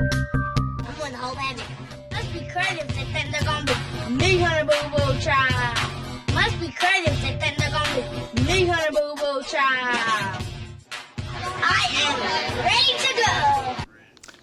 I'm with the whole family. Must be creative to think they're gonna be me, honey, boo boo child. Must be creative to think they're gonna be me, honey, boo boo child. I am ready to go.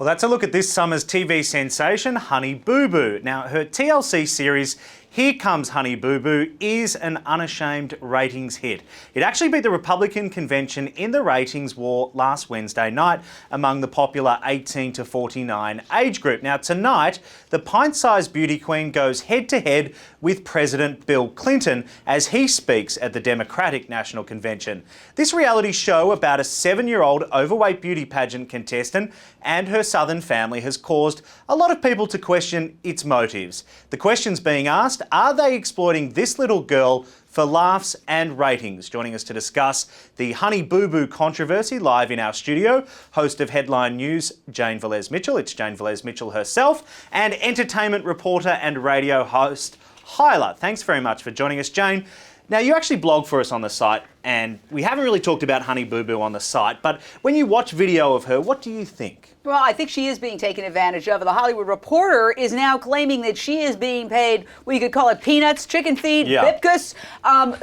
Well, that's a look at this summer's TV sensation, Honey Boo Boo. Now, her TLC series, Here Comes Honey Boo Boo, is an unashamed ratings hit. It actually beat the Republican convention in the ratings war last Wednesday night among the popular 18 to 49 age group. Now, tonight, the pint-sized beauty queen goes head-to-head with President Bill Clinton as he speaks at the Democratic National Convention. This reality show about a 7-year-old overweight beauty pageant contestant and her Southern family has caused a lot of people to question its motives. The questions being asked, are they exploiting this little girl for laughs and ratings? Joining us to discuss the Honey Boo Boo controversy live in our studio, host of Headline News, Jane Velez-Mitchell. It's Jane Velez-Mitchell herself, and entertainment reporter and radio host, Hyla. Thanks very much for joining us, Jane. Now, you actually blog for us on the site, and we haven't really talked about Honey Boo Boo on the site, but when you watch video of her, what do you think? Well, I think she is being taken advantage of. The Hollywood Reporter is now claiming that she is being paid, well, you could call it peanuts, chicken feed, bipkus.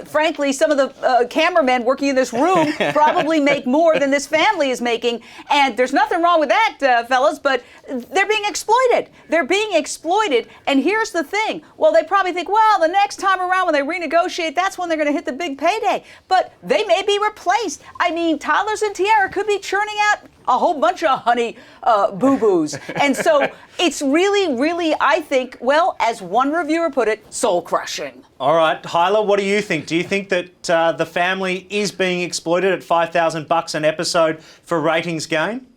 Frankly, some of the cameramen working in this room probably make more than this family is making. And there's nothing wrong with that, fellas, but they're being exploited. They're being exploited. And here's the thing. Well, they probably think, well, the next time around when they renegotiate, that's when they're going to hit the big payday. But they may be replaced. I mean, Toddlers and Tiara could be churning out a whole bunch of honey boo-boos. And so it's really, really, I think, well, as one reviewer put it, soul-crushing. All right, Hyla, what do you think? Do you think that the family is being exploited at $5,000 an episode for ratings gain?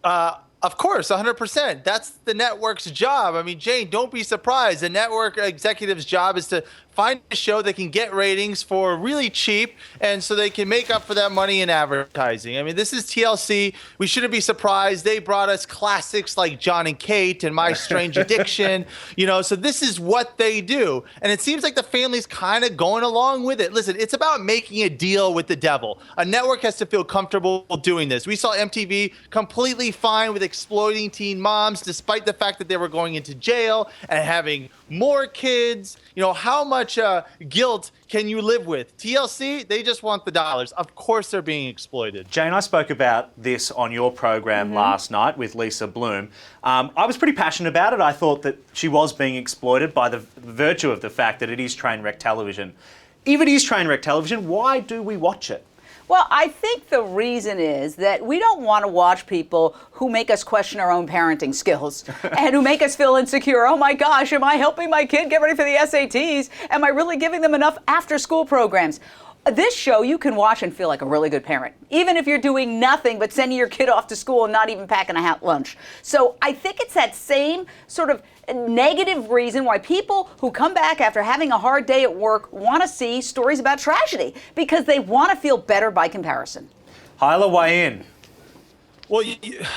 Of course, 100%. That's the network's job. I mean, Jane, don't be surprised. The network executive's job is to find a show that can get ratings for really cheap, and so they can make up for that money in advertising. I mean, this is TLC. We shouldn't be surprised. They brought us classics like John and Kate and My Strange Addiction, you know, so this is what they do. And it seems like the family's kind of going along with it. Listen, it's about making a deal with the devil. A network has to feel comfortable doing this. We saw MTV completely fine with exploiting teen moms, despite the fact that they were going into jail and having more kids. You know, how much guilt can you live with? TLC, they just want the dollars. Of course they're being exploited. Jane, I spoke about this on your program last night with Lisa Bloom. I was pretty passionate about it. I thought that she was being exploited by the virtue of the fact that it is train wreck television. If it is train wreck television, why do we watch it? Well, I think the reason is that we don't want to watch people who make us question our own parenting skills and who make us feel insecure. Oh my gosh, am I helping my kid get ready for the SATs? Am I really giving them enough after-school programs? This show you can watch and feel like a really good parent, even if you're doing nothing but sending your kid off to school and not even packing a lunch. So I think it's that same sort of negative reason why people who come back after having a hard day at work want to see stories about tragedy, because they want to feel better by comparison. Hyla, weigh in. Well,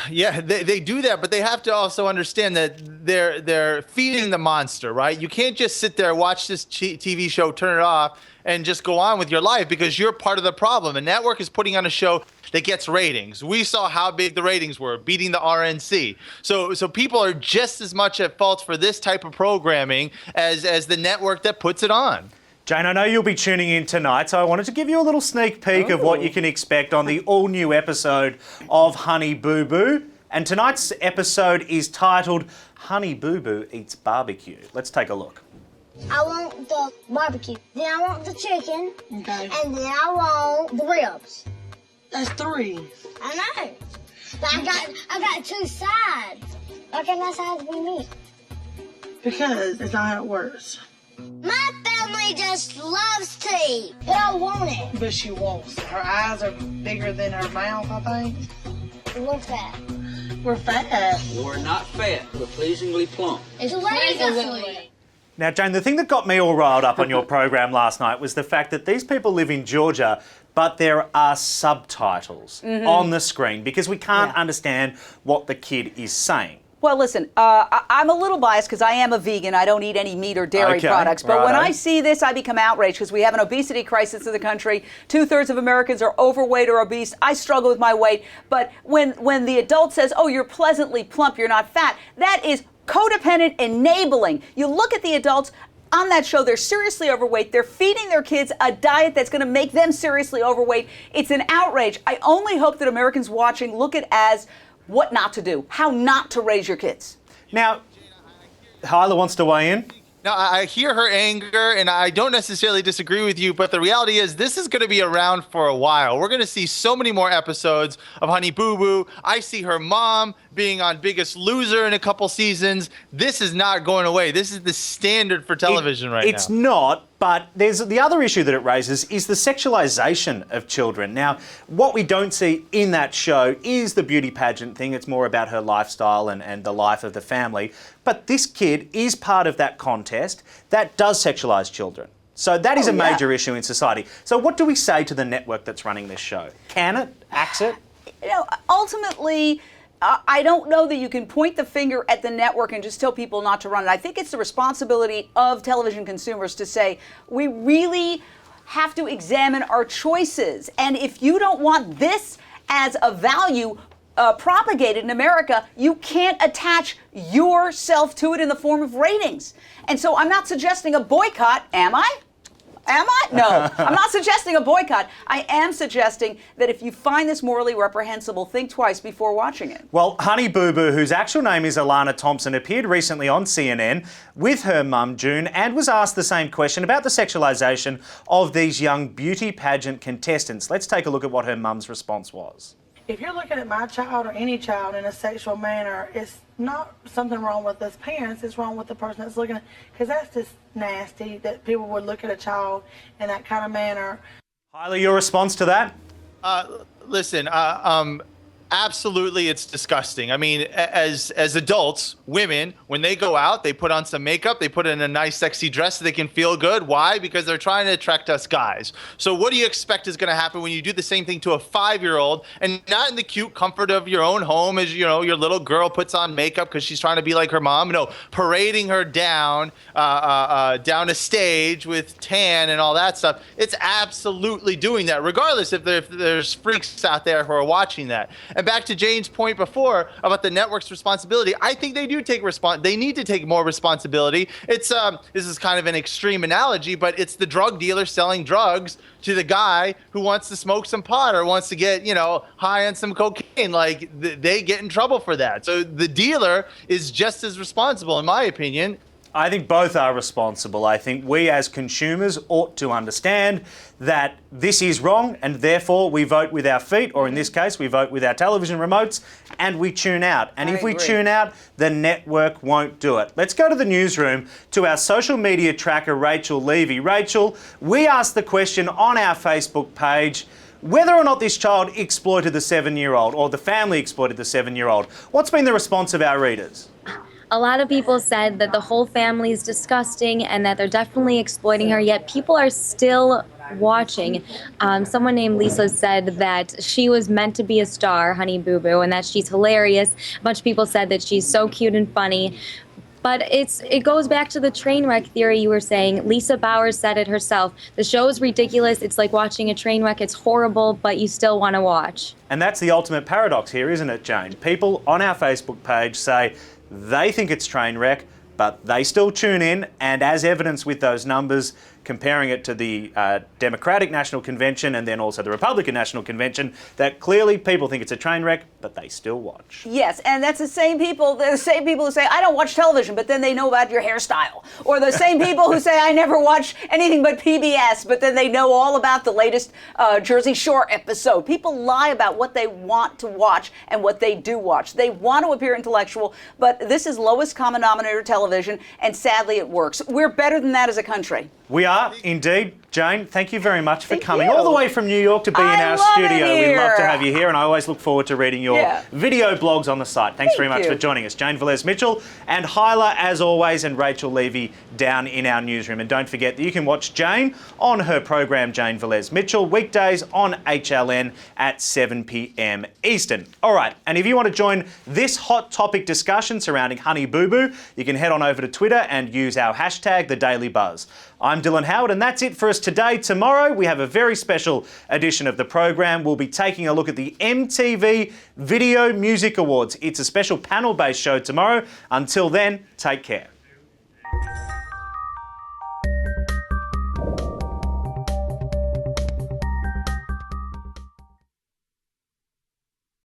yeah, they do that, but they have to also understand that they're feeding the monster, right? You can't just sit there, watch this TV show, turn it off, and just go on with your life, because you're part of the problem. A network is putting on a show that gets ratings. We saw how big the ratings were, beating the RNC. So people are just as much at fault for this type of programming as the network that puts it on. Jane, I know you'll be tuning in tonight, so I wanted to give you a little sneak peek of what you can expect on the all-new episode of Honey Boo Boo. And tonight's episode is titled Honey Boo Boo Eats Barbecue. Let's take a look. I want the barbecue, then I want the chicken, okay, and then I want the ribs. That's 3. I know. But I got 2 sides. Why can't that side be me? Because it's not how it works. My family just loves to eat, but I want it. But she wants it. Her eyes are bigger than her mouth, I think. We're fat. We're fat. We're not fat. We're pleasingly plump. It's pleasingly. Now, Jane, the thing that got me all riled up on your program last night was the fact that these people live in Georgia, but there are subtitles on the screen because we can't understand what the kid is saying. Well, listen, I'm a little biased because I am a vegan. I don't eat any meat or dairy products. But when I see this, I become outraged because we have an obesity crisis in the country. 2/3 of Americans are overweight or obese. I struggle with my weight. But when the adult says, oh, you're pleasantly plump, you're not fat, that is codependent enabling. You look at the adults on that show, they're seriously overweight. They're feeding their kids a diet that's going to make them seriously overweight. It's an outrage. I only hope that Americans watching look at it as what not to do, how not to raise your kids. Now, Hyla wants to weigh in. Now, I hear her anger, and I don't necessarily disagree with you, but the reality is this is going to be around for a while. We're going to see so many more episodes of Honey Boo Boo. I see her mom being on Biggest Loser in a couple seasons. This is not going away. This is the standard for television right now. It's not, but there's the other issue that it raises is the sexualization of children. Now, what we don't see in that show is the beauty pageant thing. It's more about her lifestyle and the life of the family. But this kid is part of that contest that does sexualize children. So that is a major issue in society. So what do we say to the network that's running this show? Can it? Axe it? You know, ultimately, I don't know that you can point the finger at the network and just tell people not to run it. I think it's the responsibility of television consumers to say, we really have to examine our choices. And if you don't want this as a value propagated in America, you can't attach yourself to it in the form of ratings. And so I'm not suggesting a boycott, am I? Am I? No, I'm not suggesting a boycott. I am suggesting that if you find this morally reprehensible, think twice before watching it. Well, Honey Boo Boo, whose actual name is Alana Thompson, appeared recently on CNN with her mum, June, and was asked the same question about the sexualization of these young beauty pageant contestants. Let's take a look at what her mum's response was. If you're looking at my child or any child in a sexual manner, it's not something wrong with us parents, it's wrong with the person that's looking at, because that's just nasty that people would look at a child in that kind of manner. Hyla, your response to that? Listen, absolutely, it's disgusting. I mean, as adults, women, when they go out, they put on some makeup, they put in a nice, sexy dress so they can feel good. Why? Because they're trying to attract us guys. So what do you expect is going to happen when you do the same thing to a 5-year-old and not in the cute comfort of your own home as, you know, your little girl puts on makeup because she's trying to be like her mom, no, parading her down a stage with tan and all that stuff. It's absolutely doing that, regardless if there's freaks out there who are watching that. And back to Jane's point before about the network's responsibility, I think they do take they need to take more responsibility. It's this is kind of an extreme analogy, but it's the drug dealer selling drugs to the guy who wants to smoke some pot or wants to get, you know, high on some cocaine. Like they get in trouble for that. So the dealer is just as responsible, in my opinion. I think both are responsible. I think we as consumers ought to understand that this is wrong and therefore we vote with our feet, or in this case, we vote with our television remotes and we tune out. And if we tune out, the network won't do it. Let's go to the newsroom to our social media tracker, Rachel Levy. Rachel, we asked the question on our Facebook page, whether or not this child exploited the 7-year-old or the family exploited the 7-year-old. What's been the response of our readers? A lot of people said that the whole family is disgusting and that they're definitely exploiting her, yet people are still watching. Someone named Lisa said that she was meant to be a star, Honey Boo Boo, and that she's hilarious. A bunch of people said that she's so cute and funny. But it goes back to the train wreck theory you were saying. Lisa Bowers said it herself. The show is ridiculous. It's like watching a train wreck. It's horrible, but you still want to watch. And that's the ultimate paradox here, isn't it, Jane? People on our Facebook page say they think it's train wreck, but they still tune in, and as evidence with those numbers, comparing it to the Democratic National Convention and then also the Republican National Convention, that clearly people think it's a train wreck, but they still watch. Yes, and that's the same people who say, I don't watch television, but then they know about your hairstyle. Or the same people who say, I never watch anything but PBS, but then they know all about the latest Jersey Shore episode. People lie about what they want to watch and what they do watch. They want to appear intellectual, but this is lowest common denominator television, and sadly it works. We're better than that as a country. We are are indeed. Jane, thank you very much for Thank coming you. all the way from New York to be in I our love it studio. We'd love to here. have you here, and I always look forward to reading your video blogs on the site. Thanks very much you. for joining us. Jane Velez-Mitchell and Hyla, as always, and Rachel Levy down in our newsroom. And don't forget that you can watch Jane on her program, Jane Velez-Mitchell, weekdays on HLN at 7 p.m. Eastern. All right, and if you want to join this hot topic discussion surrounding Honey Boo Boo, you can head on over to Twitter and use our hashtag #TheDailyBuzz. I'm Dylan Howard, and that's it for us today. Tomorrow, we have a very special edition of the program. We'll be taking a look at the MTV Video Music Awards. It's a special panel-based show tomorrow. Until then, take care.